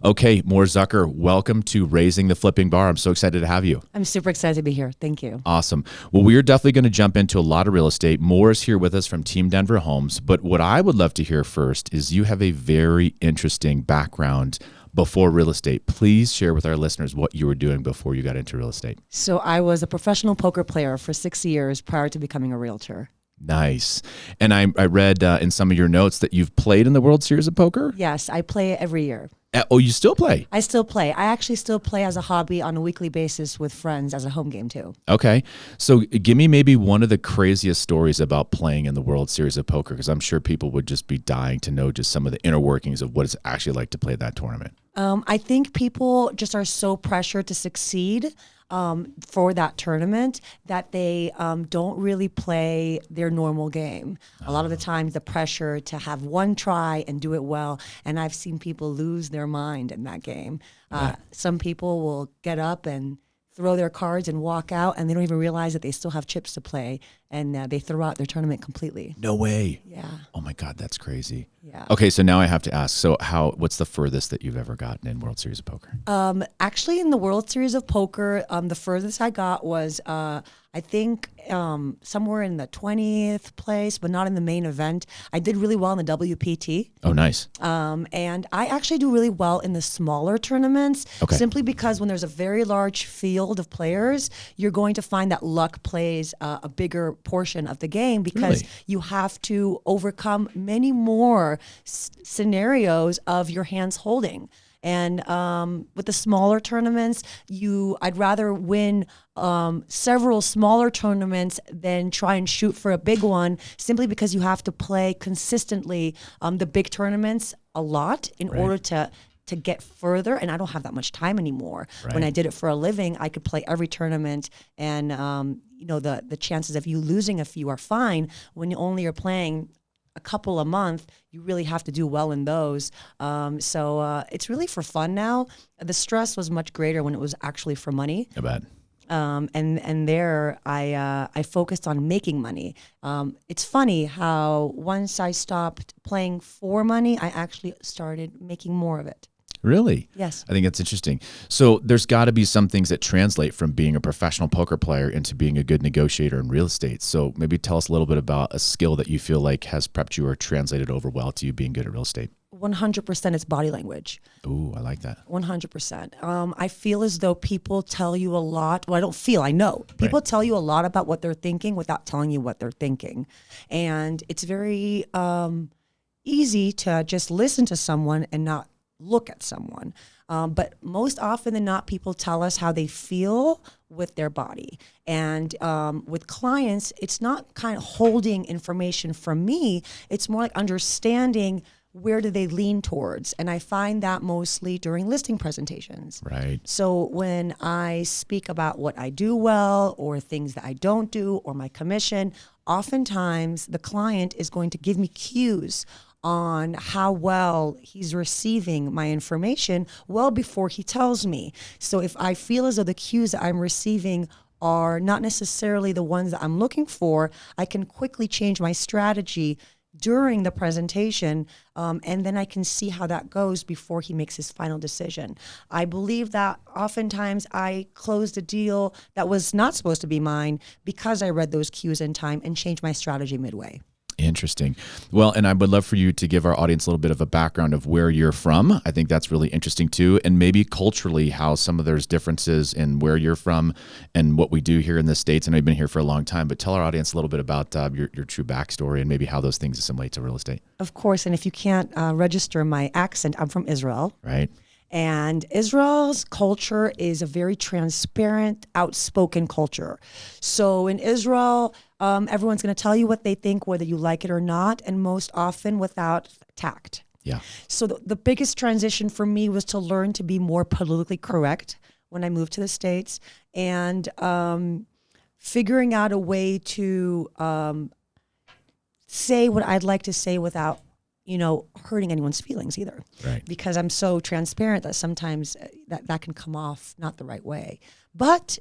Okay, Mor Zucker, welcome to Raising the Flipping Bar. I'm so excited to have you. I'm super excited to be here. Thank you. Awesome. Well, we are definitely going to jump into a lot of real estate. Mor is here with us from Team Denver Homes. But what I would love to hear first is you have a very interesting background before real estate. Please share with our listeners what you were doing before you got into real estate. So I was a professional poker player for 6 years prior to becoming a realtor. Nice. And I read in some of your notes that you've played in the World Series of Poker? Yes, I play every year. Oh, you still play? I still play. I actually still play as a hobby on a weekly basis with friends as a home game too. Okay. So give me maybe one of the craziest stories about playing in the World Series of Poker, because I'm sure people would just be dying to know just some of the inner workings of what it's actually like to play that tournament. I think people just are so pressured to succeed for that tournament that they don't really play their normal game. A lot of the times the pressure to have one try and do it well, and I've seen people lose their mind in that game. Some people will get up and throw their cards and walk out, and they don't even realize that they still have chips to play, and they throw out their tournament completely. No way. Yeah. Oh my God, that's crazy. Yeah. Okay, so now I have to ask, so what's the furthest that you've ever gotten in World Series of Poker? Actually, in the World Series of Poker, the furthest I got was, I think, somewhere in the 20th place, but not in the main event. I did really well in the WPT. Oh, nice. And I actually do really well in the smaller tournaments, simply because when there's a very large field of players, you're going to find that luck plays a bigger portion of the game, because you have to overcome many more scenarios of your hands holding. And with the smaller tournaments, I'd rather win several smaller tournaments than try and shoot for a big one, simply because you have to play consistently the big tournaments a lot in order to get further. And I don't have that much time anymore. When I did it for a living, I could play every tournament, and the chances of you losing a few are fine. When you only are playing a couple a month, you really have to do well in those. So it's really for fun now. The stress was much greater when it was actually for money. I bet. And there I focused on making money. It's funny how once I stopped playing for money, I actually started making more of it. Really? Yes. I think that's interesting. So there's got to be some things that translate from being a professional poker player into being a good negotiator in real estate. So maybe tell us a little bit about a skill that you feel like has prepped you or translated over well to you being good at real estate. 100% it's body language. Ooh, I like that. 100%. I feel as though people tell you a lot. Well, I don't feel, I know. People tell you a lot about what they're thinking without telling you what they're thinking. And it's very easy to just listen to someone and not look at someone. But most often than not, people tell us how they feel with their body. And with clients, it's not kind of holding information from me. It's more like understanding where do they lean towards. And I find that mostly during listing presentations. Right. So when I speak about what I do well, or things that I don't do, or my commission, oftentimes the client is going to give me cues on how well he's receiving my information well before he tells me. So if I feel as though the cues that I'm receiving are not necessarily the ones that I'm looking for, I can quickly change my strategy during the presentation, and then I can see how that goes before he makes his final decision. I believe that oftentimes I closed a deal that was not supposed to be mine because I read those cues in time and changed my strategy midway. Interesting. Well, and I would love for you to give our audience a little bit of a background of where you're from. I think that's really interesting too. And maybe culturally, how some of there's differences in where you're from and what we do here in the States. And I've been here for a long time, but tell our audience a little bit about your true backstory and maybe how those things assimilate to real estate. Of course. And if you can't register my accent, I'm from Israel. Right. And Israel's culture is a very transparent, outspoken culture. So in Israel, everyone's going to tell you what they think, whether you like it or not, and most often without tact. Yeah. So the biggest transition for me was to learn to be more politically correct when I moved to the States, and figuring out a way to say what I'd like to say without hurting anyone's feelings either. Right. Because I'm so transparent that sometimes that can come off not the right way. But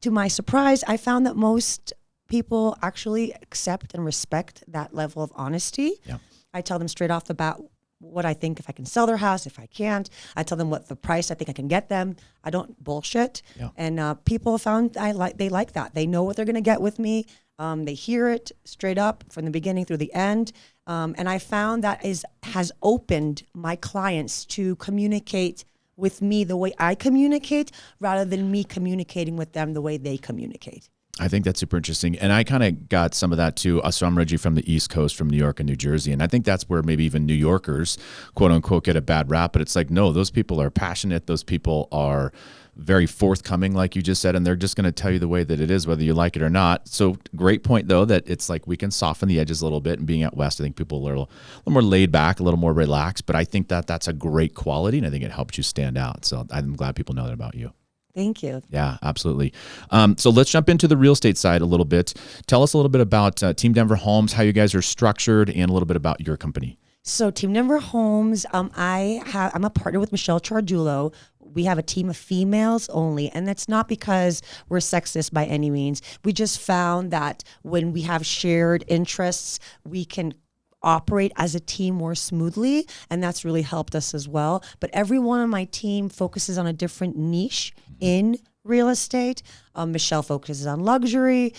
to my surprise, I found that most people actually accept and respect that level of honesty. Yeah. I tell them straight off the bat what I think if I can sell their house. If I can't, I tell them what the price I think I can get them. I don't bullshit. Yeah. And people found they like that. They know what they're going to get with me. They hear it straight up from the beginning through the end. And I found that has opened my clients to communicate with me the way I communicate rather than me communicating with them the way they communicate. I think that's super interesting. And I kind of got some of that too. So I'm originally from the East Coast, from New York and New Jersey. And I think that's where maybe even New Yorkers, quote unquote, get a bad rap. But it's like, no, those people are passionate. Those people are very forthcoming, like you just said, and they're just going to tell you the way that it is, whether you like it or not. So great point, though, that it's like we can soften the edges a little bit. And being out West, I think people are a little more laid back, a little more relaxed. But I think that that's a great quality, and I think it helps you stand out. So I'm glad people know that about you. Thank you. Yeah, absolutely. So let's jump into the real estate side a little bit. Tell us a little bit about Team Denver Homes, how you guys are structured, and a little bit about your company. So Team Denver Homes, I'm a partner with Michelle Chardulo. We have a team of females only, and that's not because we're sexist by any means. We just found that when we have shared interests, we can operate as a team more smoothly, and that's really helped us as well. But everyone on my team focuses on a different niche in real estate. Michelle focuses on luxury.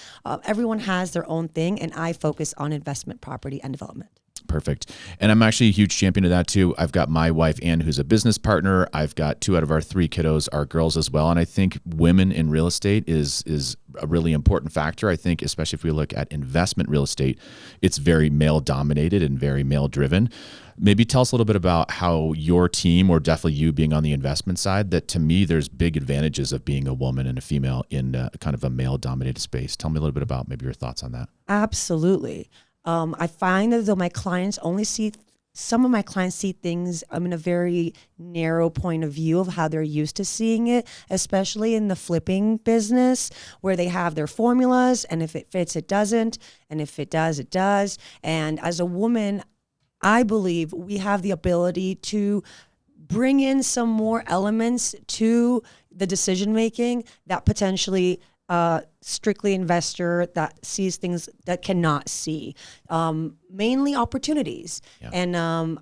Everyone has their own thing, and I focus on investment property and development. Perfect. And I'm actually a huge champion of that too. I've got my wife, Ann, who's a business partner. I've got 2 out of our 3 kiddos are girls as well. And I think women in real estate is a really important factor. I think, especially if we look at investment real estate, it's very male dominated and very male driven. Maybe tell us a little bit about how your team, or definitely you being on the investment side, that to me, there's big advantages of being a woman and a female in kind of a male dominated space. Tell me a little bit about maybe your thoughts on that. Absolutely. I find that though some of my clients see things in a very narrow point of view of how they're used to seeing it, especially in the flipping business where they have their formulas, and if it fits, it doesn't, and if it does, it does. And as a woman, I believe we have the ability to bring in some more elements to the decision making that potentially strictly investor that sees things that cannot see, mainly opportunities. Yeah. And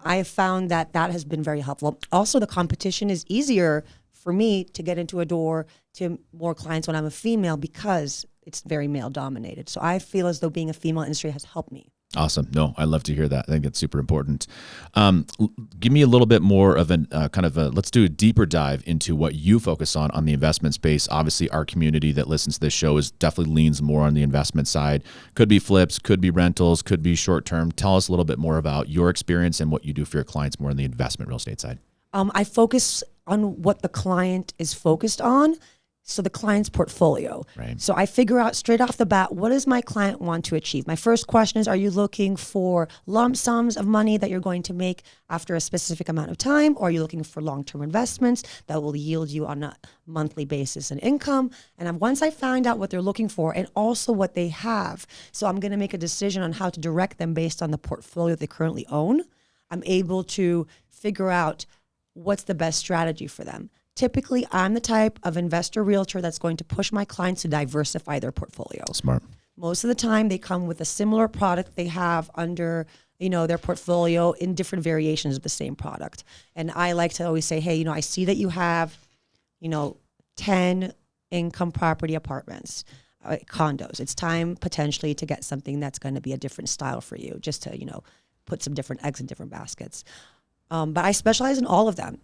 I have found that has been very helpful. Also, the competition is easier for me to get into a door to more clients when I'm a female because it's very male dominated. So I feel as though being a female industry has helped me. Awesome. No, I love to hear that. I think it's super important. Give me a little bit more of let's do a deeper dive into what you focus on the investment space. Obviously, our community that listens to this show definitely leans more on the investment side. Could be flips, could be rentals, could be short-term. Tell us a little bit more about your experience and what you do for your clients more on the investment real estate side. I focus on what the client is focused on. So the client's portfolio. Right. So I figure out straight off the bat, what does my client want to achieve? My first question is, are you looking for lump sums of money that you're going to make after a specific amount of time? Or are you looking for long-term investments that will yield you on a monthly basis an income? And once I find out what they're looking for and also what they have, so I'm going to make a decision on how to direct them based on the portfolio they currently own, I'm able to figure out what's the best strategy for them. Typically, I'm the type of investor realtor that's going to push my clients to diversify their portfolio. Smart. Most of the time, they come with a similar product they have under, their portfolio in different variations of the same product. And I like to always say, hey, I see that you have, 10 income property apartments, condos. It's time potentially to get something that's going to be a different style for you, just to, put some different eggs in different baskets. But I specialize in all of them.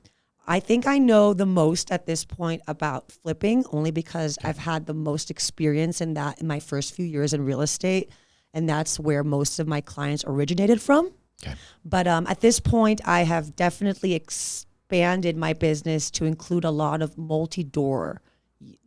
I think I know the most at this point about flipping only because I've had the most experience in that in my first few years in real estate. And that's where most of my clients originated from. Okay. But at this point, I have definitely expanded my business to include a lot of multi-door.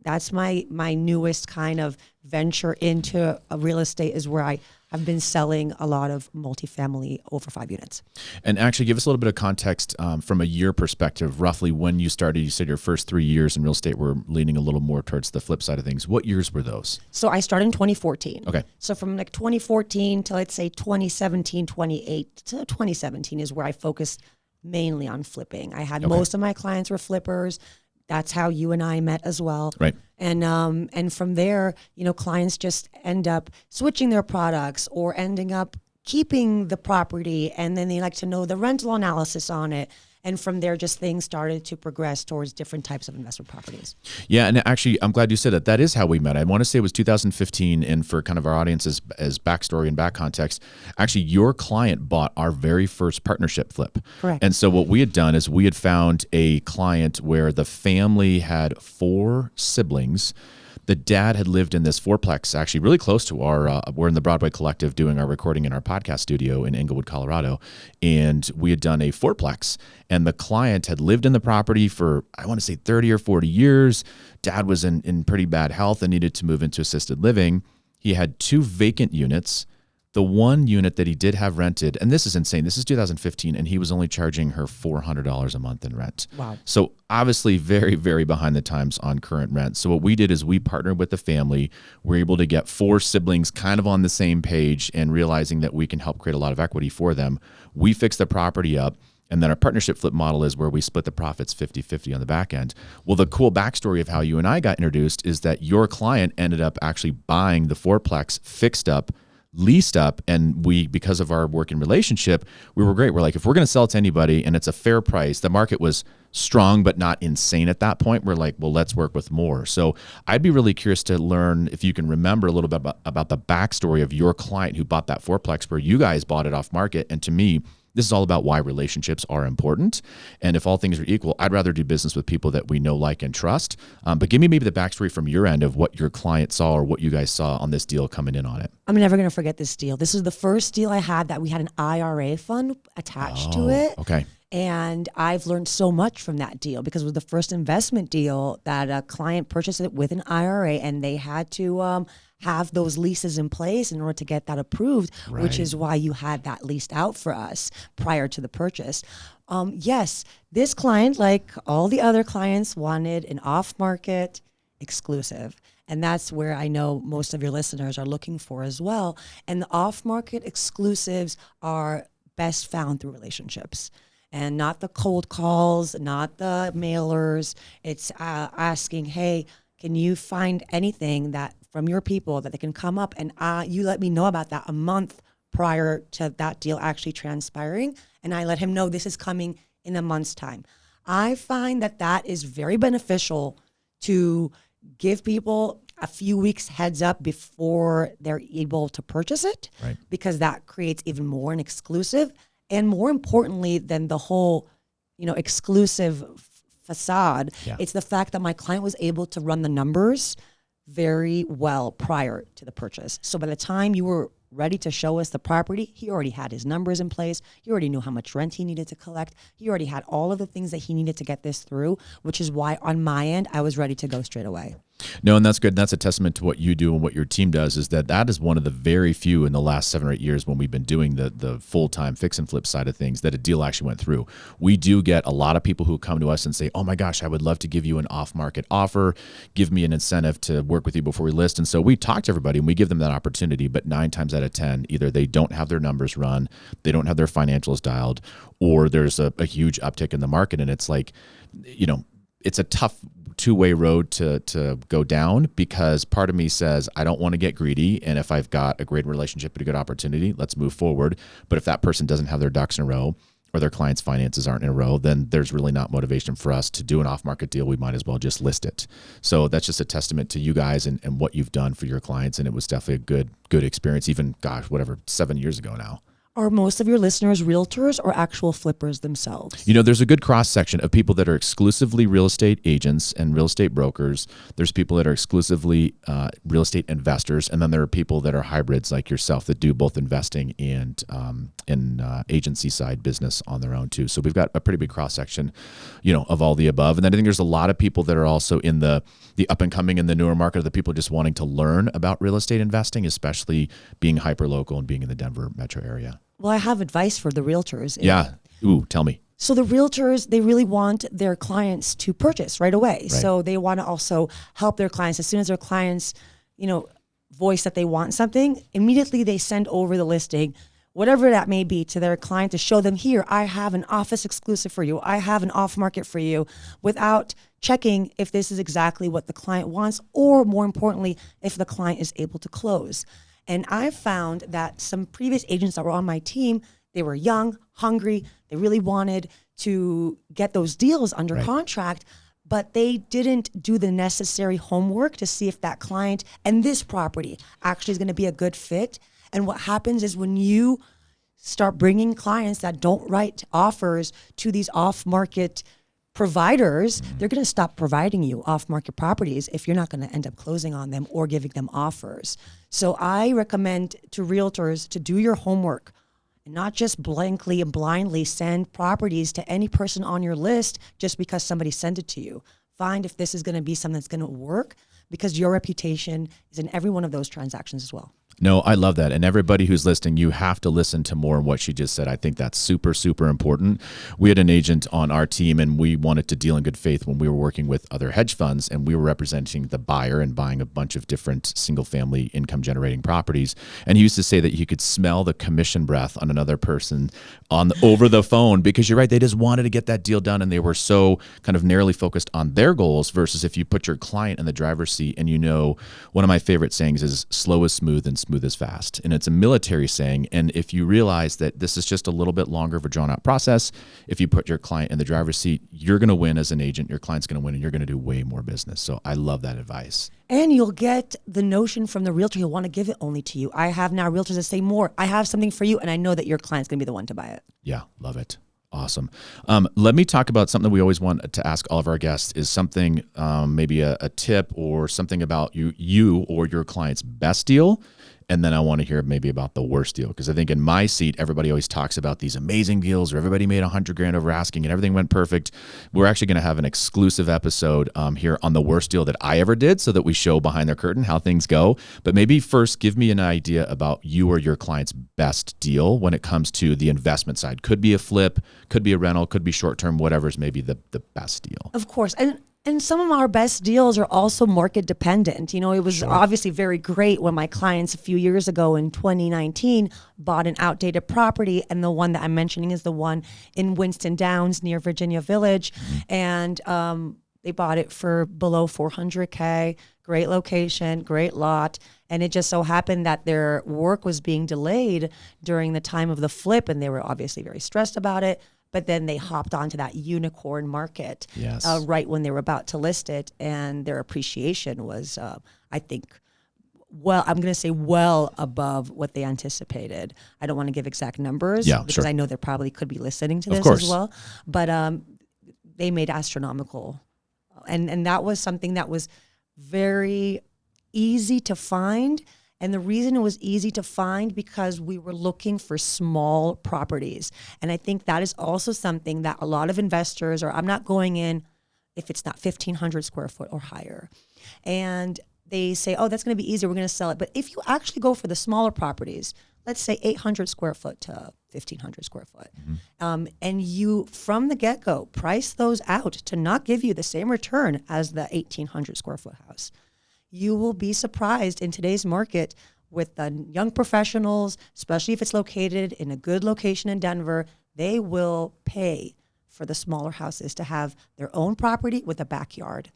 That's my newest kind of venture into real estate, is where I have been selling a lot of multifamily over 5 units. And actually, give us a little bit of context from a year perspective, roughly when you started. You said your first 3 years in real estate were leaning a little more towards the flip side of things. What years were those? So I started in 2014. Okay. So from 2014 to let's say 2017, 2017 is where I focused mainly on flipping. I had most of my clients were flippers. That's how you and I met as well. Right. And from there, clients just end up switching their products or ending up keeping the property, and then they like to know the rental analysis on it. And from there, just things started to progress towards different types of investment properties. Yeah, and actually, I'm glad you said that. That is how we met. I want to say it was 2015, and for kind of our audience as backstory and back context, actually, your client bought our very first partnership flip. Correct. And so what we had done is we had found a client where the family had 4 siblings. The dad had lived in this fourplex, actually really close to our, we're in the Broadway Collective doing our recording in our podcast studio in Englewood, Colorado. And we had done a fourplex, and the client had lived in the property for, I want to say 30 or 40 years. Dad was in pretty bad health and needed to move into assisted living. He had 2 vacant units. The one unit that he did have rented, and this is insane, this is 2015, and he was only charging her $400 a month in rent. Wow. So obviously very, very behind the times on current rent. So what we did is we partnered with the family. We're able to get 4 siblings kind of on the same page and realizing that we can help create a lot of equity for them. We fixed the property up. And then our partnership flip model is where we split the profits 50-50 on the back end. Well, the cool backstory of how you and I got introduced is that your client ended up actually buying the fourplex, fixed up, leased up, and we, because of our working relationship, we were great. We're like, if we're going to sell it to anybody and it's a fair price, the market was strong but not insane at that point. We're like, well, let's work with more. So I'd be really curious to learn if you can remember a little bit about the backstory of your client who bought that fourplex where you guys bought it off market. And to me, this is all about why relationships are important. And if all things are equal, I'd rather do business with people that we know, like, and trust. But give me maybe the backstory from your end of what your client saw or what you guys saw on this deal coming in on it. I'm never going to forget this deal. This is the first deal I had that we had an IRA fund attached to it. Okay. And I've learned so much from that deal because it was the first investment deal that a client purchased it with an IRA, and they had to have those leases in place in order to get that approved, Right. which is why you had that leased out for us prior to the purchase. Yes, this client, like all the other clients, wanted an off-market exclusive. And that's where I know most of your listeners are looking for as well. And the off-market exclusives are best found through relationships. And not the cold calls, not the mailers. It's asking, hey, can you find anything that from your people that they can come up and you let me know about that a month prior to that deal actually transpiring. And I let him know this is coming in a month's time. I find that that is very beneficial to give people a few weeks heads up before they're able to purchase it, Right. because that creates even more an exclusive. And more importantly than the whole, exclusive facade, Yeah. it's the fact that my client was able to run the numbers very well prior to the purchase. So by the time you were ready to show us the property, he already had his numbers in place. He already knew how much rent he needed to collect. He already had all of the things that he needed to get this through, which is why on my end, I was ready to go straight away. No, and that's good. That's a testament to what you do and what your team does, is that is one of the very few in the last 7 or 8 years when we've been doing the full-time fix and flip side of things that a deal actually went through. We do get a lot of people who come to us and say, oh my gosh, I would love to give you an off-market offer. Give me an incentive to work with you before we list. And so we talk to everybody and we give them that opportunity, but 9 times out of 10, either they don't have their numbers run, they don't have their financials dialed, or there's a huge uptick in the market. And it's like, it's a tough two-way road to go down, because part of me says I don't want to get greedy, and if I've got a great relationship and a good opportunity, let's move forward. But if that person doesn't have their ducks in a row, or their client's finances aren't in a row, then there's really not motivation for us to do an off-market deal. We might as well just list it. So that's just a testament to you guys and what you've done for your clients, and it was definitely a good experience, even 7 years ago now. Are most of your listeners realtors or actual flippers themselves? There's a good cross-section of people that are exclusively real estate agents and real estate brokers. There's people that are exclusively real estate investors. And then there are people that are hybrids like yourself that do both investing and agency side business on their own too. So we've got a pretty big cross-section, of all the above. And then I think there's a lot of people that are also in the up and coming in the newer market, of the people just wanting to learn about real estate investing, especially being hyper-local and being in the Denver metro area. Well, I have advice for the realtors. Yeah. Ooh, tell me. So the realtors, they really want their clients to purchase right away. Right. So they want to also help their clients. As soon as their clients, voice that they want something, immediately they send over the listing, whatever that may be, to their client to show them, here, I have an office exclusive for you. I have an off market for you, without checking if this is exactly what the client wants, or more importantly, if the client is able to close. And I found that some previous agents that were on my team, they were young, hungry, they really wanted to get those deals under contract, but they didn't do the necessary homework to see if that client and this property actually is going to be a good fit. And what happens is when you start bringing clients that don't write offers to these off-market providers, they're going to stop providing you off-market properties if you're not going to end up closing on them or giving them offers. So I recommend to realtors to do your homework and not just blankly and blindly send properties to any person on your list just because somebody sent it to you. Find if this is going to be something that's going to work, because your reputation is in every one of those transactions as well. No, I love that. And everybody who's listening, you have to listen to more of what she just said. I think that's super, super important. We had an agent on our team, and we wanted to deal in good faith when we were working with other hedge funds, and we were representing the buyer and buying a bunch of different single-family income-generating properties. And he used to say that you could smell the commission breath on another person over the phone, because you're right, they just wanted to get that deal done, and they were so kind of narrowly focused on their goals versus if you put your client in the driver's seat. And one of my favorite sayings is slow is smooth and smooth is fast. And it's a military saying. And if you realize that this is just a little bit longer of a drawn out process, if you put your client in the driver's seat, you're going to win as an agent, your client's going to win, and you're going to do way more business. So I love that advice. And you'll get the notion from the realtor, he'll want to give it only to you. I have now realtors that say more, I have something for you, and I know that your client's going to be the one to buy it. Yeah, love it. Awesome. Let me talk about something we always want to ask all of our guests is something, maybe a tip or something about you or your client's best deal. And then I want to hear maybe about the worst deal, because I think in my seat, everybody always talks about these amazing deals, or everybody made $100,000 over asking and everything went perfect. We're actually going to have an exclusive episode here on the worst deal that I ever did, so that we show behind the curtain how things go. But maybe first, give me an idea about you or your client's best deal when it comes to the investment side. Could be a flip, could be a rental, could be short-term, whatever's maybe the best deal. Of course. And some of our best deals are also market dependent. It was obviously very great when my clients a few years ago in 2019 bought an outdated property. And the one that I'm mentioning is the one in Winston Downs near Virginia Village. And they bought it for below $400K, great location, great lot. And it just so happened that their work was being delayed during the time of the flip. And they were obviously very stressed about it. But then they hopped onto that unicorn market right when they were about to list it. And their appreciation was, I think, I'm going to say well above what they anticipated. I don't want to give exact numbers because I know they probably could be listening to this as well. But they made astronomical. And that was something that was very easy to find. And the reason it was easy to find because we were looking for small properties. And I think that is also something that a lot of investors, or I'm not going in if it's not 1,500 square foot or higher. And they say, oh, that's going to be easier, we're going to sell it. But if you actually go for the smaller properties, let's say 800 square foot to 1,500 square foot, and you, from the get-go, price those out to not give you the same return as the 1,800 square foot house, you will be surprised in today's market with the young professionals, especially if it's located in a good location in Denver, they will pay for the smaller houses to have their own property with a backyard.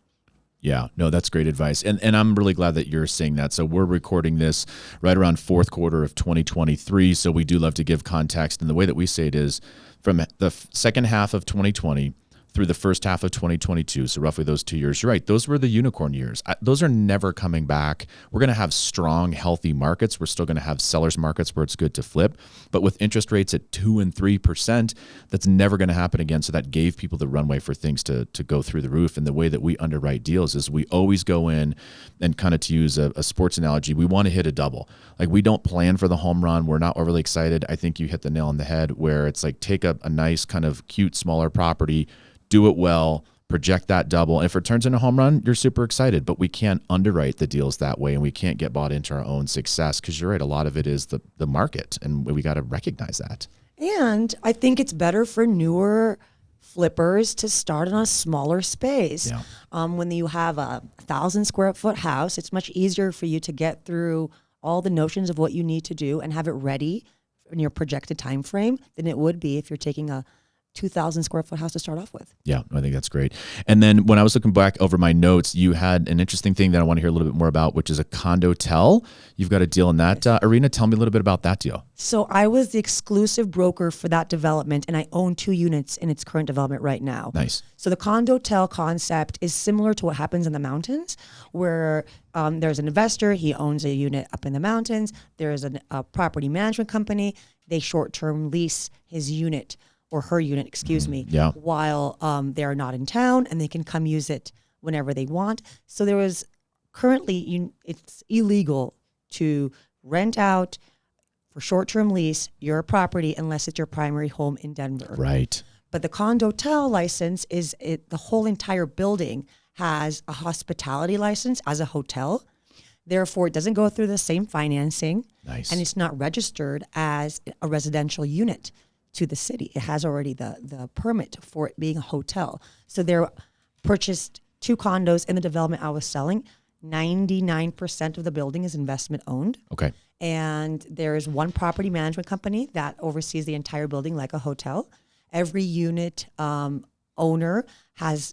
Yeah, no, that's great advice. And I'm really glad that you're saying that. So we're recording this right around fourth quarter of 2023. So we do love to give context. And the way that we say it is from the second half of 2020 through the first half of 2022, so roughly those 2 years. You're right, those were the unicorn years. Those are never coming back. We're going to have strong, healthy markets. We're still going to have sellers markets where it's good to flip. But with interest rates at 2 and 3%, that's never going to happen again. So that gave people the runway for things to go through the roof. And the way that we underwrite deals is we always go in and kind of, to use a sports analogy, we want to hit a double. Like, we don't plan for the home run. We're not overly excited. I think you hit the nail on the head, where it's like, take a nice kind of cute, smaller property, do it well, project that double. And if it turns into a home run, you're super excited. But we can't underwrite the deals that way, and we can't get bought into our own success, because you're right, a lot of it is the market, and we got to recognize that. And I think it's better for newer flippers to start in a smaller space. Yeah. When you have a 1,000 square foot house, it's much easier for you to get through all the notions of what you need to do and have it ready in your projected time frame than it would be if you're taking a 2,000 square foot house to start off with. Yeah, I think that's great. And then when I was looking back over my notes, you had an interesting thing that I want to hear a little bit more about, which is a condo-tel. You've got a deal in that arena. Tell me a little bit about that deal. So I was the exclusive broker for that development, and I own 2 units in its current development right now. Nice. So the condo-tel concept is similar to what happens in the mountains, where there's an investor, he owns a unit up in the mountains. There's a property management company. They short-term lease his unit or her unit, while they're not in town, and they can come use it whenever they want. So there was currently, it's illegal to rent out for short-term lease your property unless it's your primary home in Denver. Right. But the condo-tel license the whole entire building has a hospitality license as a hotel. Therefore, it doesn't go through the same financing. Nice. And it's not registered as a residential unit to the city. It has already the permit for it being a hotel. So they purchased 2 condos in the development I was selling. 99% of the building is investment owned. Okay. And there's one property management company that oversees the entire building like a hotel. Every unit owner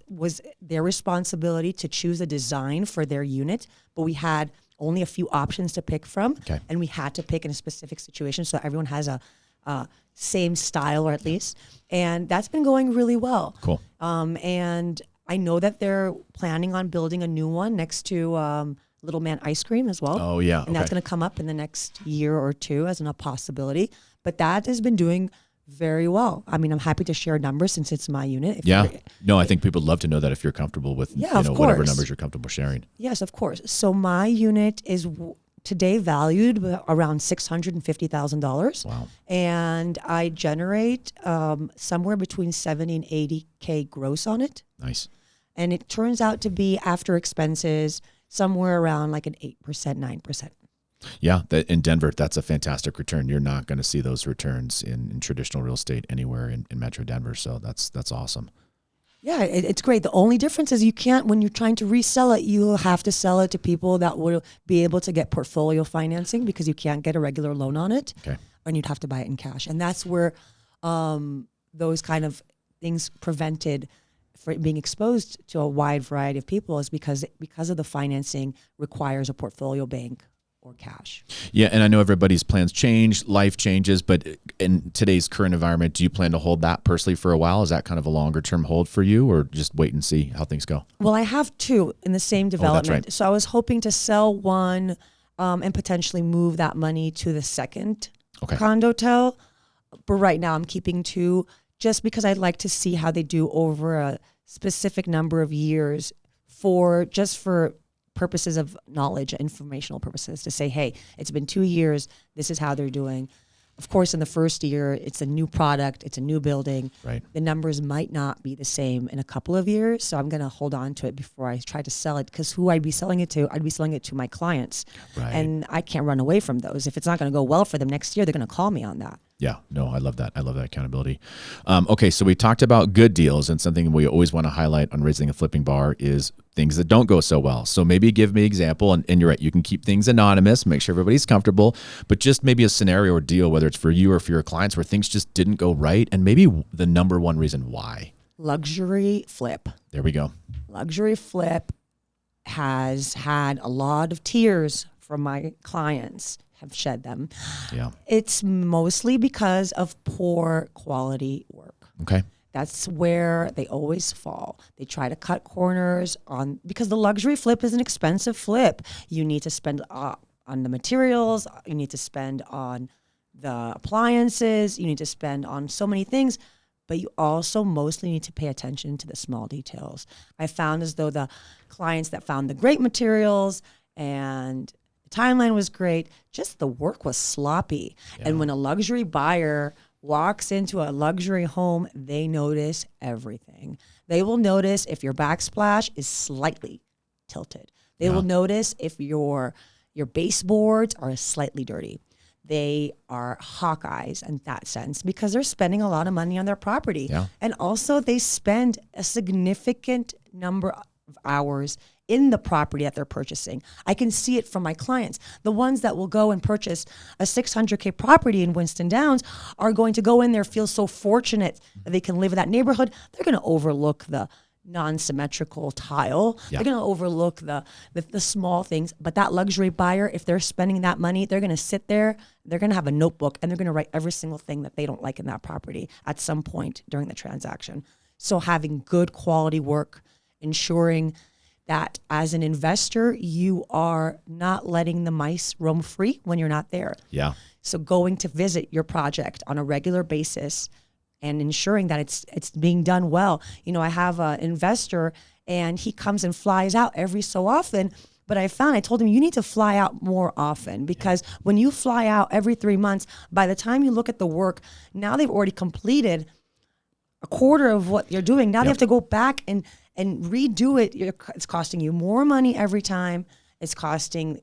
was their responsibility to choose a design for their unit, but we had only a few options to pick from, and we had to pick in a specific situation so everyone has a same style, or at least, and that's been going really well. Cool. And I know that they're planning on building a new one next to Little Man Ice Cream as well. Oh yeah, and that's going to come up in the next year or 2 as a possibility. But that has been doing very well. I mean, I'm happy to share numbers since it's my unit. No, I think people would love to know that if you're comfortable with whatever numbers you're comfortable sharing. Yes, of course. So my unit is today valued around $650,000. Wow. And I generate somewhere between 70 and 80K gross on it. Nice. And it turns out to be, after expenses, somewhere around like an 8%, 9%. Yeah, in Denver, that's a fantastic return. You're not going to see those returns in traditional real estate anywhere in Metro Denver. So that's awesome. Yeah, it's great. The only difference is you can't, when you're trying to resell it, you have to sell it to people that will be able to get portfolio financing, because you can't get a regular loan on it. Okay. And you'd have to buy it in cash. And that's where those kind of things prevented for being exposed to a wide variety of people, is because of the financing requires a portfolio bank or cash. Yeah, and I know everybody's plans change, life changes, but in today's current environment, do you plan to hold that personally for a while? Is that kind of a longer term hold for you, or just wait and see how things go? Well, I have 2 in the same development. That's right. So I was hoping to sell one and potentially move that money to the second condo-tel. But right now I'm keeping 2 just because I'd like to see how they do over a specific number of years for purposes of knowledge, informational purposes, to say, hey, it's been 2 years, this is how they're doing. Of course, in the first year, it's a new product, it's a new building. Right. The numbers might not be the same in a couple of years, so I'm going to hold on to it before I try to sell it, because who I'd be selling it to, I'd be selling it to my clients. Right. And I can't run away from those. If it's not going to go well for them next year, they're going to call me on that. Yeah, no, I love that. I love that accountability. Okay, so we talked about good deals, and something we always want to highlight on Raising a Flipping Bar is things that don't go so well. So maybe give me an example, and you're right, you can keep things anonymous, make sure everybody's comfortable, but just maybe a scenario or deal, whether it's for you or for your clients, where things just didn't go right, and maybe the number one reason why. Luxury flip. There we go. Luxury flip has had a lot of tears from my clients. Have shed them. Yeah. It's mostly because of poor quality work. Okay. That's where they always fall. They try to cut corners because the luxury flip is an expensive flip. You need to spend on the materials. You need to spend on the appliances. You need to spend on so many things, but you also mostly need to pay attention to the small details. I found as though the clients that found the great materials and timeline was great, just the work was sloppy. Yeah. And when a luxury buyer walks into a luxury home, they notice everything. They will notice if your backsplash is slightly tilted. They will notice if your baseboards are slightly dirty. They are hawkeyes in that sense, because they're spending a lot of money on their property. Yeah. And also they spend a significant number of hours in the property that they're purchasing. I can see it from my clients. The ones that will go and purchase a 600K property in Winston Downs are going to go in there, feel so fortunate that they can live in that neighborhood. They're going to overlook the non-symmetrical tile. Yeah. They're going to overlook the small things. But that luxury buyer, if they're spending that money, they're going to sit there, they're going to have a notebook, and they're going to write every single thing that they don't like in that property at some point during the transaction. So having good quality work, ensuring that as an investor, you are not letting the mice roam free when you're not there. Yeah. So going to visit your project on a regular basis and ensuring that it's being done well. You know, I have an investor and he comes and flies out every so often, but I told him, you need to fly out more often, because when you fly out every 3 months, by the time you look at the work, now they've already completed a quarter of what you're doing. Now they have to go back and redo it. It's costing you more money every time. It's costing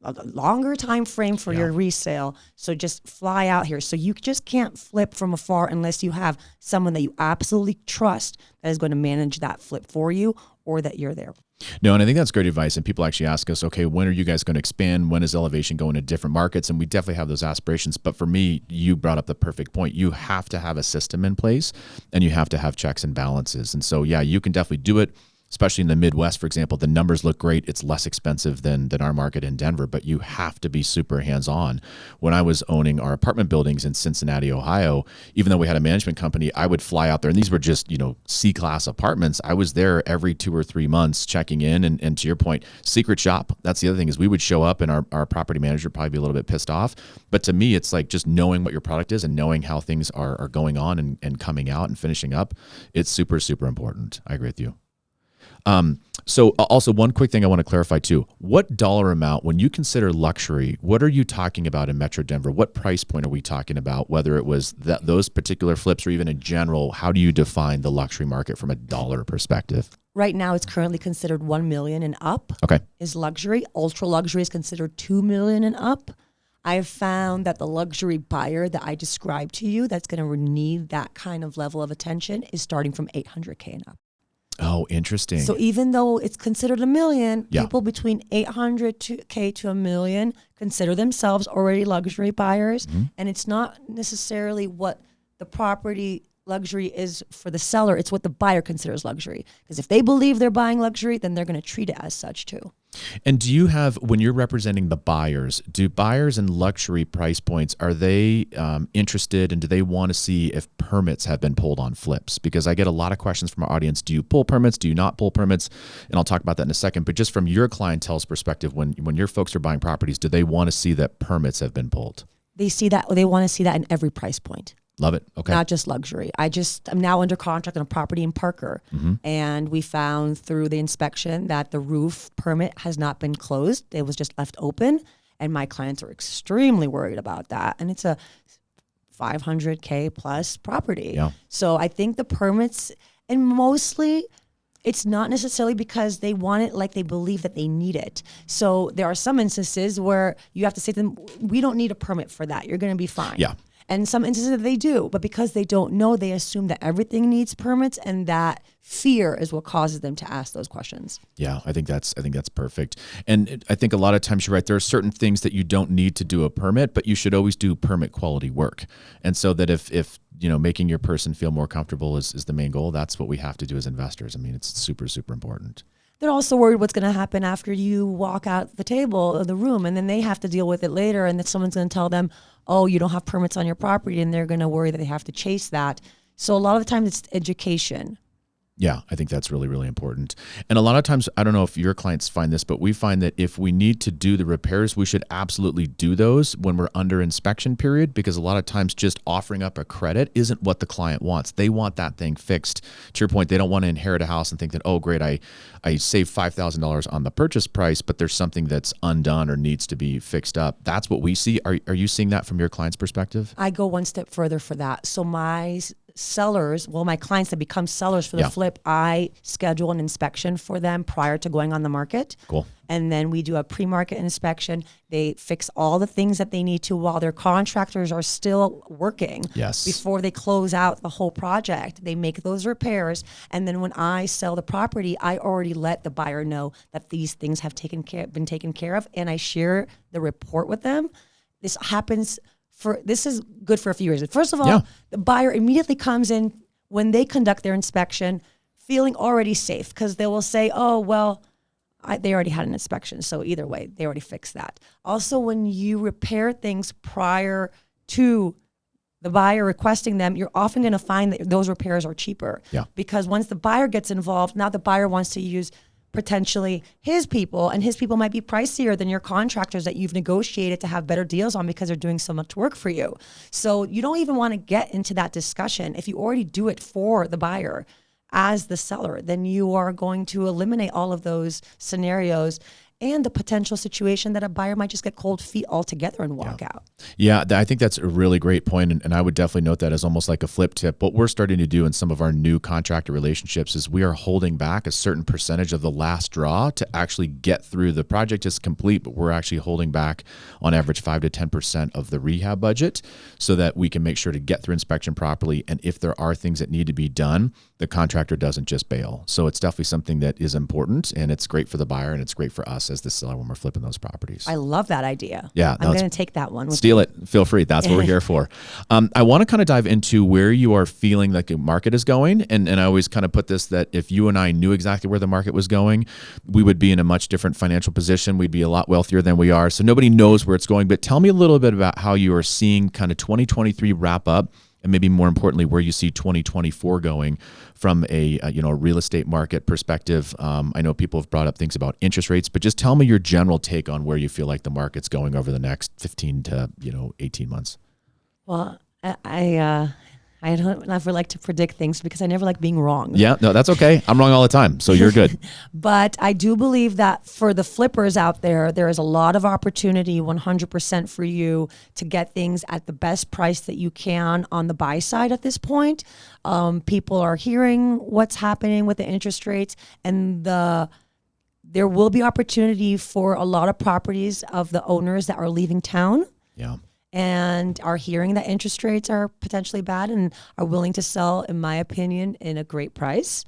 a longer time frame for your resale. So just fly out here. So you just can't flip from afar unless you have someone that you absolutely trust that is going to manage that flip for you, or that you're there. No, and I think that's great advice. And people actually ask us, okay, when are you guys going to expand? When is Elevation going to different markets? And we definitely have those aspirations. But for me, you brought up the perfect point. You have to have a system in place, and you have to have checks and balances. And so, yeah, you can definitely do it. Especially in the Midwest, for example, the numbers look great. It's less expensive than our market in Denver, but you have to be super hands-on. When I was owning our apartment buildings in Cincinnati, Ohio, even though we had a management company, I would fly out there, and these were just, C-class apartments. I was there every 2 or 3 months checking in, and to your point, secret shop. That's the other thing, is we would show up and our property manager would probably be a little bit pissed off. But to me, it's like just knowing what your product is and knowing how things are going on and coming out and finishing up. It's super, super important. I agree with you. So also one quick thing I want to clarify too, what dollar amount, when you consider luxury, what are you talking about in Metro Denver? What price point are we talking about? Whether it was those particular flips or even in general, how do you define the luxury market from a dollar perspective? Right now, it's currently considered 1 million and up. Okay. Is luxury. Ultra luxury is considered 2 million and up. I've found that the luxury buyer that I described to you that's going to need that kind of level of attention is starting from 800K and up. Oh, interesting. So even though it's considered a million, Yeah. people between 800K to a million consider themselves already luxury buyers. Mm-hmm. And it's not necessarily what the property luxury is for the seller. It's what the buyer considers luxury. Because if they believe they're buying luxury, then they're going to treat it as such too. And do you have, when you're representing the buyers, do buyers in luxury price points, are they interested, and do they want to see if permits have been pulled on flips? Because I get a lot of questions from our audience. Do you pull permits? Do you not pull permits? And I'll talk about that in a second. But just from your clientele's perspective, when your folks are buying properties, do they want to see that permits have been pulled? They see that. They want to see that in every price point. Love it. Okay. Not just luxury. I'm now under contract on a property in Parker. Mm-hmm. And we found through the inspection that the roof permit has not been closed. It was just left open. And my clients are extremely worried about that. And it's a 500K plus property. Yeah. So I think the permits, and mostly it's not necessarily because they want it, like they believe that they need it. So there are some instances where you have to say to them, we don't need a permit for that. You're going to be fine. Yeah. And some instances they do, but because they don't know, they assume that everything needs permits, and that fear is what causes them to ask those questions. Yeah, I think that's perfect. And I think a lot of times you're right. There are certain things that you don't need to do a permit, but you should always do permit quality work. And so that if making your person feel more comfortable is the main goal, that's what we have to do as investors. I mean, it's super, super important. They're also worried what's going to happen after you walk out the table or the room, and then they have to deal with it later, and then someone's going to tell them, oh, you don't have permits on your property, and they're going to worry that they have to chase that. So a lot of the time it's education. Yeah, I think that's really, really important. And a lot of times, I don't know if your clients find this, but we find that if we need to do the repairs, we should absolutely do those when we're under inspection period, because a lot of times just offering up a credit isn't what the client wants. They want that thing fixed. To your point, they don't want to inherit a house and think that, oh, great, I saved $5,000 on the purchase price, but there's something that's undone or needs to be fixed up. That's what we see. Are you seeing that from your client's perspective? I go one step further for that. So my sellers, my clients that become sellers for the flip, I schedule an inspection for them prior to going on the market. Cool. And then we do a pre-market inspection. They fix all the things that they need to while their contractors are still working. Yes. Before they close out the whole project, they make those repairs. And then when I sell the property, I already let the buyer know that these things have been taken care of, and I share the report with them. This is good for a few reasons. First of all, the buyer immediately comes in when they conduct their inspection feeling already safe, because they will say, they already had an inspection. So either way, they already fixed that. Also, when you repair things prior to the buyer requesting them, you're often going to find that those repairs are cheaper. Yeah. Because once the buyer gets involved, now the buyer wants to use potentially his people, and his people might be pricier than your contractors that you've negotiated to have better deals on because they're doing so much work for you. So you don't even want to get into that discussion. If you already do it for the buyer as the seller, then you are going to eliminate all of those scenarios and the potential situation that a buyer might just get cold feet altogether and walk out. Yeah, I think that's a really great point, and I would definitely note that as almost like a flip tip. What we're starting to do in some of our new contractor relationships is we are holding back a certain percentage of the last draw to actually get through. The project is complete, but we're actually holding back on average 5 to 10% of the rehab budget so that we can make sure to get through inspection properly. And if there are things that need to be done, the contractor doesn't just bail. So it's definitely something that is important, and it's great for the buyer and it's great for us as the seller when we're flipping those properties. I love that idea. Yeah. I'm going to take that one. Steal it. Feel free. That's what we're here for. I want to kind of dive into where you are feeling like the market is going. And I always kind of put this, that if you and I knew exactly where the market was going, we would be in a much different financial position. We'd be a lot wealthier than we are. So nobody knows where it's going. But tell me a little bit about how you are seeing kind of 2023 wrap up, and maybe more importantly, where you see 2024 going from a real estate market perspective. I know people have brought up things about interest rates, but just tell me your general take on where you feel like the market's going over the next 15 to 18 months. Well, I don't ever like to predict things because I never like being wrong. Yeah, no, that's okay. I'm wrong all the time, so you're good. But I do believe that for the flippers out there, there is a lot of opportunity, 100% for you to get things at the best price that you can on the buy side at this point. People are hearing what's happening with the interest rates, and there will be opportunity for a lot of properties of the owners that are leaving town. Yeah. And are hearing that interest rates are potentially bad and are willing to sell, in my opinion, in a great price.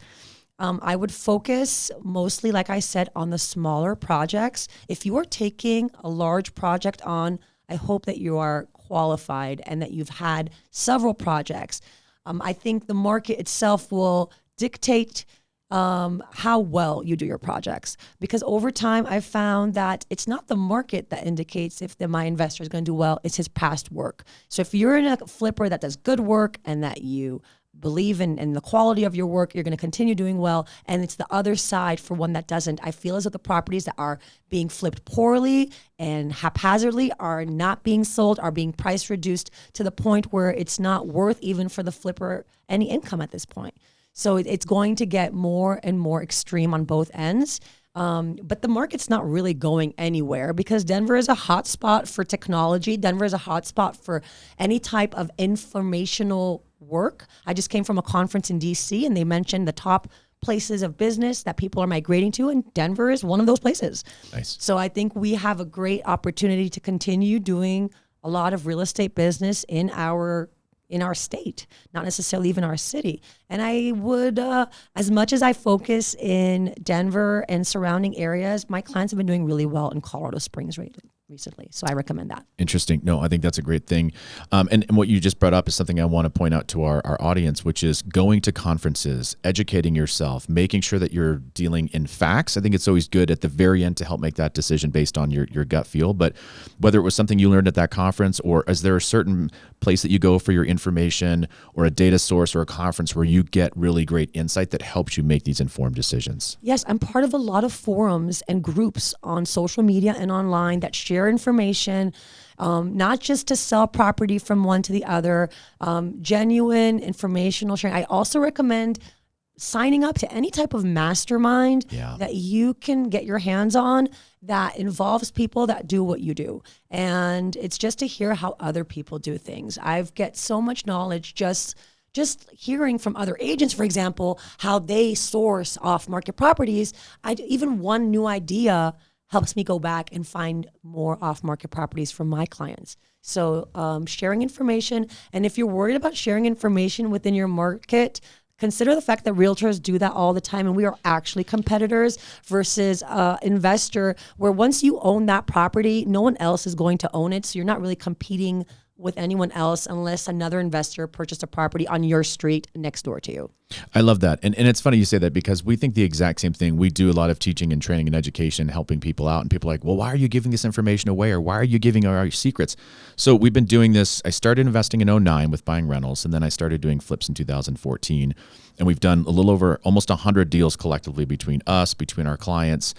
I would focus mostly, like I said, on the smaller projects. If you are taking a large project on, I hope that you are qualified and that you've had several projects. I think the market itself will dictate how well you do your projects, because over time I've found that it's not the market that indicates if my investor is going to do well, it's his past work. So if you're in a flipper that does good work and that you believe in the quality of your work, you're going to continue doing well. And it's the other side for one that doesn't. I feel as though the properties that are being flipped poorly and haphazardly are not being sold, are being price reduced to the point where it's not worth even for the flipper any income at this point. So it's going to get more and more extreme on both ends. But the market's not really going anywhere because Denver is a hot spot for technology. Denver is a hot spot for any type of informational work. I just came from a conference in DC, and they mentioned the top places of business that people are migrating to, and Denver is one of those places. Nice. So I think we have a great opportunity to continue doing a lot of real estate business in our state, not necessarily even our city. And I would, as much as I focus in Denver and surrounding areas, my clients have been doing really well in Colorado Springs recently. So I recommend that. Interesting. No, I think that's a great thing. And what you just brought up is something I want to point out to our audience, which is going to conferences, educating yourself, making sure that you're dealing in facts. I think it's always good at the very end to help make that decision based on your gut feel. But whether it was something you learned at that conference, or is there a certain place that you go for your information, or a data source or a conference where you get really great insight that helps you make these informed decisions? Yes, I'm part of a lot of forums and groups on social media and online that share information, not just to sell property from one to the other, genuine informational sharing. I also recommend signing up to any type of mastermind that you can get your hands on that involves people that do what you do. And it's just to hear how other people do things. I've get so much knowledge just just hearing from other agents, for example, how they source off-market properties, even one new idea helps me go back and find more off-market properties for my clients. So sharing information, and if you're worried about sharing information within your market, consider the fact that realtors do that all the time, and we are actually competitors versus investor, where once you own that property, no one else is going to own it. So you're not really competing with anyone else unless another investor purchased a property on your street next door to you. I love that. And it's funny you say that, because we think the exact same thing. We do a lot of teaching and training and education, helping people out. And people are like, well, why are you giving this information away? Or why are you giving our secrets? So we've been doing this. I started investing in 2009 with buying rentals, and then I started doing flips in 2014. And we've done a little over almost 100 deals collectively between us, between our clients.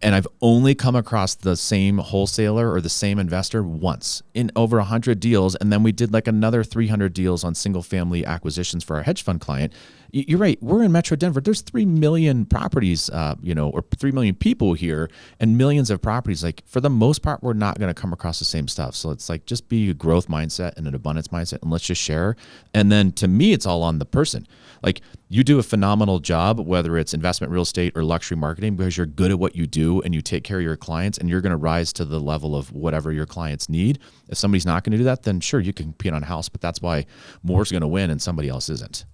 And I've only come across the same wholesaler or the same investor once in over 100 deals. And then we did like another 300 deals on single family acquisitions for our hedge fund client. You're right. We're in Metro Denver. There's 3 million properties, or 3 million people here and millions of properties. Like, for the most part, we're not going to come across the same stuff. So it's like, just be a growth mindset and an abundance mindset, and let's just share. And then to me, it's all on the person. Like, you do a phenomenal job, whether it's investment real estate or luxury marketing, because you're good at what you do and you take care of your clients, and you're going to rise to the level of whatever your clients need. If somebody's not going to do that, then sure, you can compete on a house, but that's why Mor's going to win and somebody else isn't.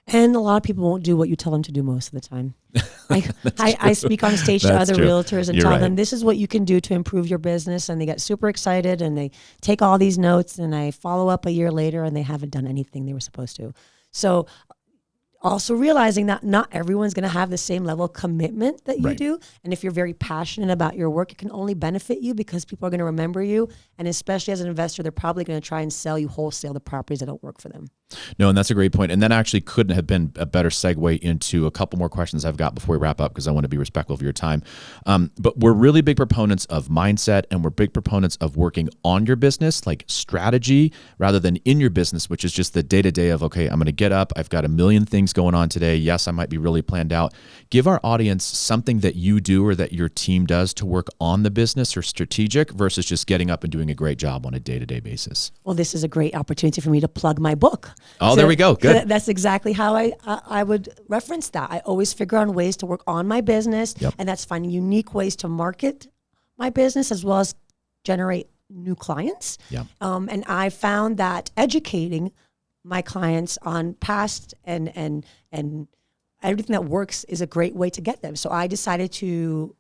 And a lot of people won't do what you tell them to do most of the time. I speak on stage to other realtors and tell them, this is what you can do to improve your business. And they get super excited and they take all these notes, and I follow up a year later and they haven't done anything they were supposed to. So also realizing that not everyone's going to have the same level of commitment that you do. And if you're very passionate about your work, it can only benefit you because people are going to remember you. And especially as an investor, they're probably going to try and sell you wholesale the properties that don't work for them. No, and that's a great point. And that actually couldn't have been a better segue into a couple more questions I've got before we wrap up, because I want to be respectful of your time. But we're really big proponents of mindset, and we're big proponents of working on your business, like strategy, rather than in your business, which is just the day-to-day of, okay, I'm going to get up. I've got a million things going on today. Yes, I might be really planned out. Give our audience something that you do or that your team does to work on the business or strategic versus just getting up and doing a great job on a day-to-day basis. Well, this is a great opportunity for me to plug my book. Oh, so there we go. Good. That's exactly how I would reference that. I always figure out ways to work on my business, and that's finding unique ways to market my business as well as generate new clients. And I found that educating my clients on past and everything that works is a great way to get them. So I decided to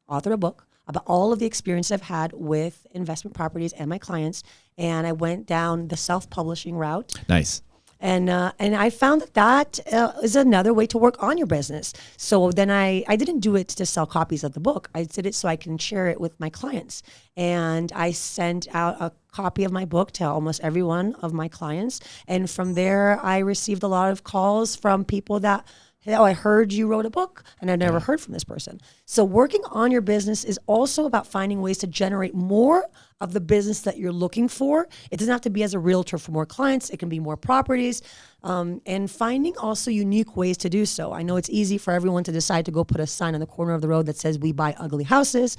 author a book about all of the experience I've had with investment properties and my clients. And I went down the self-publishing route. Nice. And I found that is another way to work on your business. So then I didn't do it to sell copies of the book. I did it so I can share it with my clients. And I sent out a copy of my book to almost every one of my clients. And from there, I received a lot of calls from people that, oh, I heard you wrote a book and I never heard from this person. So working on your business is also about finding ways to generate more of the business that you're looking for. It doesn't have to be as a realtor for more clients. It can be more properties, and finding also unique ways to do so. I know it's easy for everyone to decide to go put a sign on the corner of the road that says we buy ugly houses,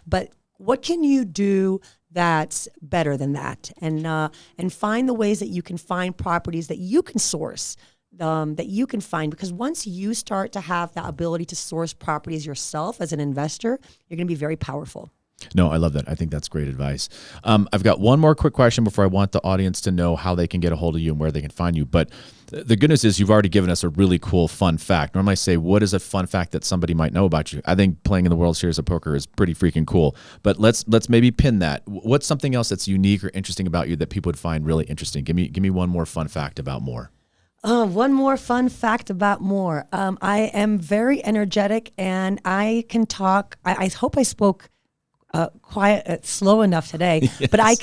but what can you do that's better than that? And find the ways that you can find properties that you can source, that you can find, because once you start to have the ability to source properties yourself as an investor, you're going to be very powerful. No, I love that. I think that's great advice. I've got one more quick question before I want the audience to know how they can get a hold of you and where they can find you. But the good news is you've already given us a really cool, fun fact. Normally I say, what is a fun fact that somebody might know about you? I think playing in the World Series of Poker is pretty freaking cool. But let's maybe pin that. What's something else that's unique or interesting about you that people would find really interesting? Give me one more fun fact about Mor. One more fun fact about Mor. I am very energetic and I can talk. I hope I spoke slow enough today, but I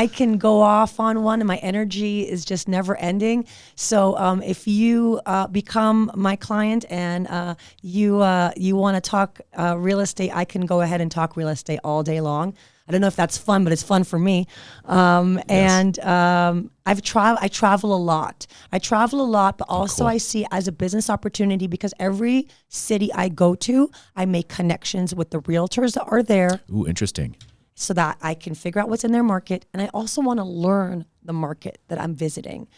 can go off on one, and my energy is just never ending. So if you become my client and you want to talk real estate, I can go ahead and talk real estate all day long. I don't know if that's fun, but it's fun for me. And I travel a lot. But also cool. I see as a business opportunity, because every city I go to, I make connections with the realtors that are there. Ooh, interesting. So that I can figure out what's in their market. And I also want to learn the market that I'm visiting.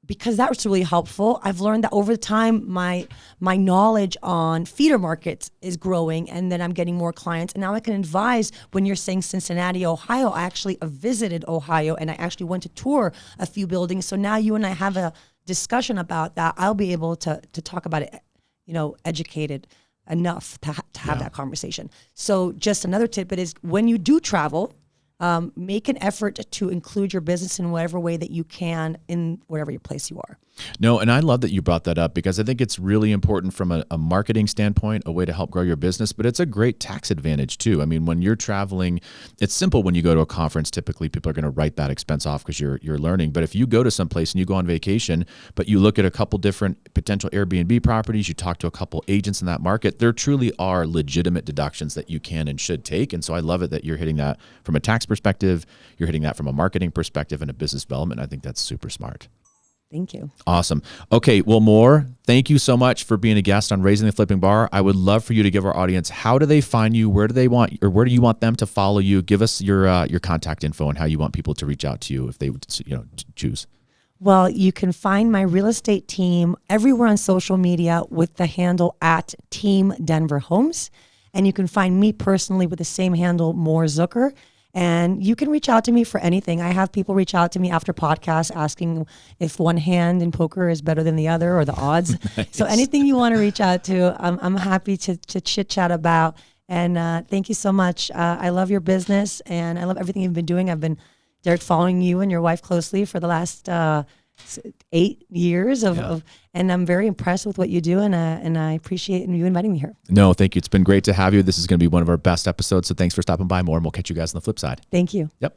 because that was really helpful, I've learned that over time, my knowledge on feeder markets is growing, and then I'm getting more clients. And now I can advise when you're saying Cincinnati, Ohio. I actually visited Ohio, and I actually went to tour a few buildings. So now you and I have a discussion about that. I'll be able to talk about it, educated enough to have that conversation. So just another tidbit is when you do travel, make an effort to include your business in whatever way that you can in whatever your place you are. No, and I love that you brought that up because I think it's really important from a marketing standpoint, a way to help grow your business, but it's a great tax advantage too. I mean, when you're traveling, it's simple when you go to a conference, typically people are going to write that expense off because you're learning. But if you go to some place and you go on vacation, but you look at a couple different potential Airbnb properties, you talk to a couple agents in that market, there truly are legitimate deductions that you can and should take. And so I love it that you're hitting that from a tax perspective, you're hitting that from a marketing perspective and a business development. I think that's super smart. Thank you. Awesome. Okay. Well, Mor, thank you so much for being a guest on Raising the Flipping Bar. I would love for you to give our audience, how do they find you? Where do you want them to follow you? Give us your contact info and how you want people to reach out to you if they choose. Well, you can find my real estate team everywhere on social media with the handle at Team Denver Homes. And you can find me personally with the same handle, Mor Zucker. And you can reach out to me for anything. I have people reach out to me after podcasts asking if one hand in poker is better than the other or the odds. Nice. So anything you want to reach out to, I'm happy to chit chat about. And thank you so much. I love your business and I love everything you've been doing. I've been, Derek, following you and your wife closely for the last 8 years and I'm very impressed with what you do, and I appreciate you inviting me here. No, thank you. It's been great to have you. This is going to be one of our best episodes, so thanks for stopping by, Mor, and we'll catch you guys on the flip side. Thank you. Yep.